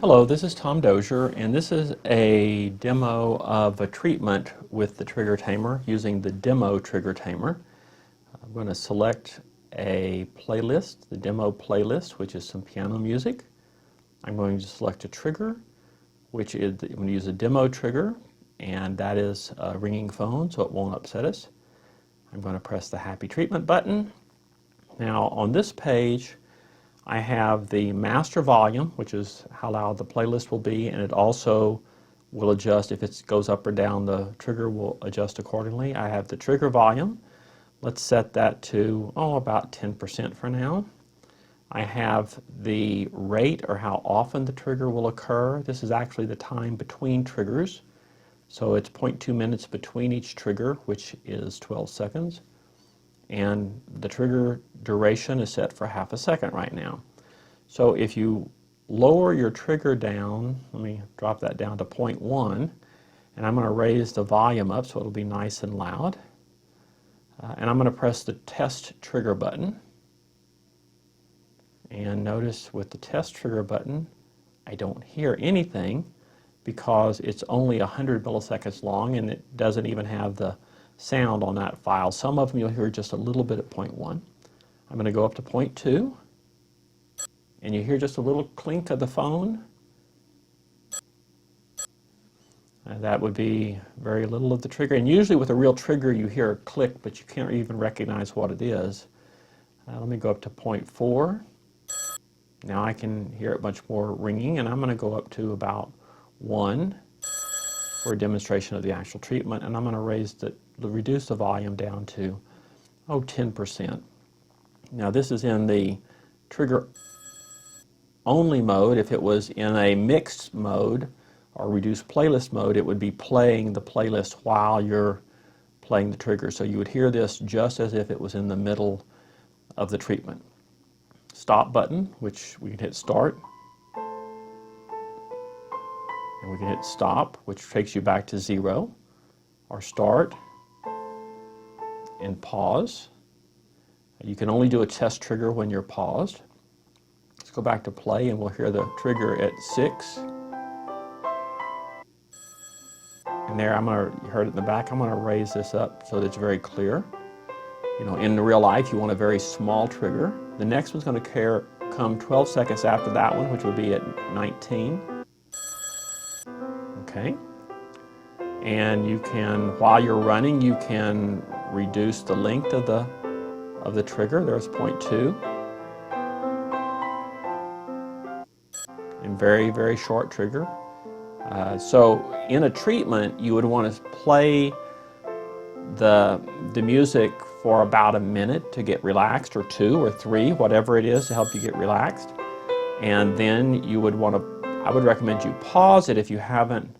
Hello, this is Tom Dozier, and this is a demo of a treatment with the Trigger Tamer using the demo Trigger Tamer. I'm going to select a playlist, the demo playlist, which is some piano music. I'm going to select a trigger, which is, I'm going to use a demo trigger, and that is a ringing phone, so it won't upset us. I'm going to press the Happy Treatment button. Now, on this page, I have the master volume, which is how loud the playlist will be, and it also will adjust if it goes up or down. The trigger will adjust accordingly. I have the trigger volume. Let's set that to, about 10% for now. I have the rate, or how often the trigger will occur. This is actually the time between triggers. So it's 0.2 minutes between each trigger, which is 12 seconds. And the trigger duration is set for half a second right now. So if you lower your trigger down, let me drop that down to 0.1, and I'm going to raise the volume up so it'll be nice and loud. And I'm going to press the test trigger button. And notice with the test trigger button, I don't hear anything because it's only 100 milliseconds long and it doesn't even have the sound on that file. Some of them you'll hear just a little bit at 0.1. I'm going to go up to 0.2, and you hear just a little clink of the phone. That would be very little of the trigger, and usually with a real trigger you hear a click, but you can't even recognize what it is. Let me go up to 0.4. Now I can hear it much more ringing, and I'm going to go up to about 1 for a demonstration of the actual treatment, and I'm going to reduce the volume down to 10%. Now this is in the trigger only mode. If it was in a mixed mode or reduced playlist mode, it would be playing the playlist while you're playing the trigger. So you would hear this just as if it was in the middle of the treatment. Stop button, which we can hit start. And we can hit stop, which takes you back to 0, or start and pause. You can only do a test trigger when you're paused. Let's go back to play, and we'll hear the trigger at 6. And there, you heard it in the back. I'm going to raise this up so that it's very clear. You know, in real life, you want a very small trigger. The next one's going to come 12 seconds after that one, which will be at 19. Okay. And you can, while you're running, you can reduce the length of the trigger. There's 0.2. And very, very short trigger. So in a treatment, you would want to play the music for about a minute to get relaxed, or 2 or 3, whatever it is to help you get relaxed. And then you would want to, I would recommend you pause it if you haven't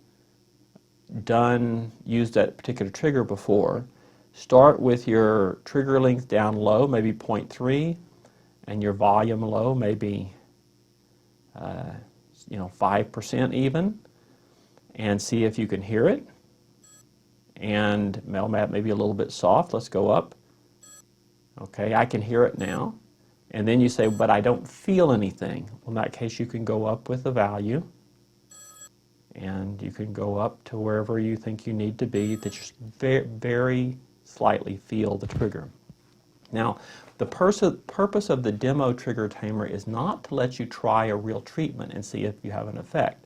used that particular trigger before. Start with your trigger length down low, maybe 0.3, and your volume low, maybe 5% even, and see if you can hear it. And maybe a little bit soft. Let's go up. Okay, I can hear it now. And then you say, but I don't feel anything. Well, in that case, you can go up with the value, and you can go up to wherever you think you need to be, that you very, very slightly feel the trigger. Now, the purpose of the demo Trigger Tamer is not to let you try a real treatment and see if you have an effect.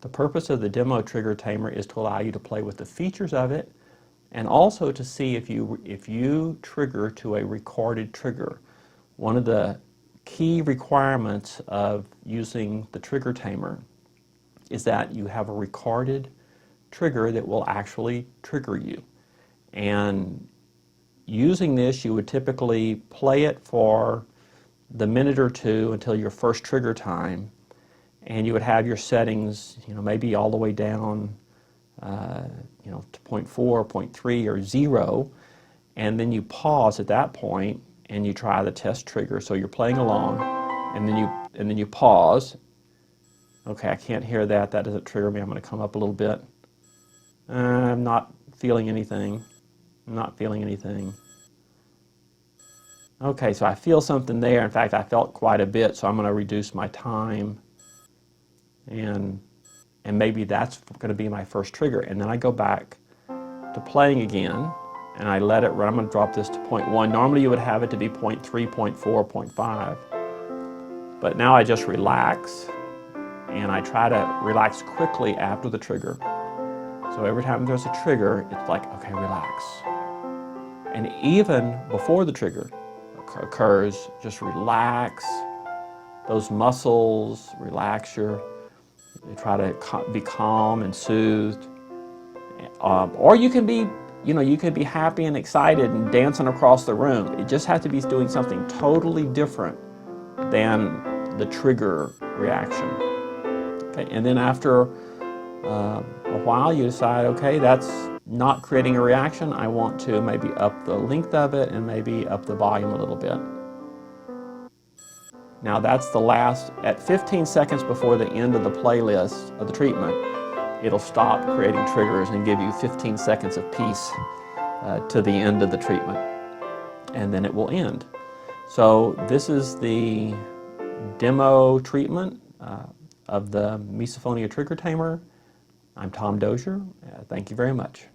The purpose of the demo Trigger Tamer is to allow you to play with the features of it, and also to see if you trigger to a recorded trigger. One of the key requirements of using the Trigger Tamer is that you have a recorded trigger that will actually trigger you. And using this, you would typically play it for the minute or 2 until your first trigger time, and you would have your settings, maybe all the way down, to 0.4, 0.3, or 0, and then you pause at that point and you try the test trigger. So you're playing along, and then you pause. Okay, I can't hear that. That doesn't trigger me. I'm going to come up a little bit. I'm not feeling anything. I'm not feeling anything. Okay, so I feel something there. In fact, I felt quite a bit, so I'm going to reduce my time and maybe that's going to be my first trigger. And then I go back to playing again, and I let it run. I'm going to drop this to 0.1. Normally you would have it to be 0.3, 0.4, 0.5. But now I just relax, and I try to relax quickly after the trigger. So every time there's a trigger, it's like, okay, relax. And even before the trigger occurs, just relax those muscles, relax you try to be calm and soothed. Or you can be, you could be happy and excited and dancing across the room. It just has to be doing something totally different than the trigger reaction. Okay, and then after a while you decide, okay, that's not creating a reaction. I want to maybe up the length of it and maybe up the volume a little bit. Now that's the last, at 15 seconds before the end of the playlist of the treatment, it'll stop creating triggers and give you 15 seconds of peace to the end of the treatment, and then it will end. So this is the demo treatment of the Misophonia Trigger Tamer. I'm Tom Dozier. Thank you very much.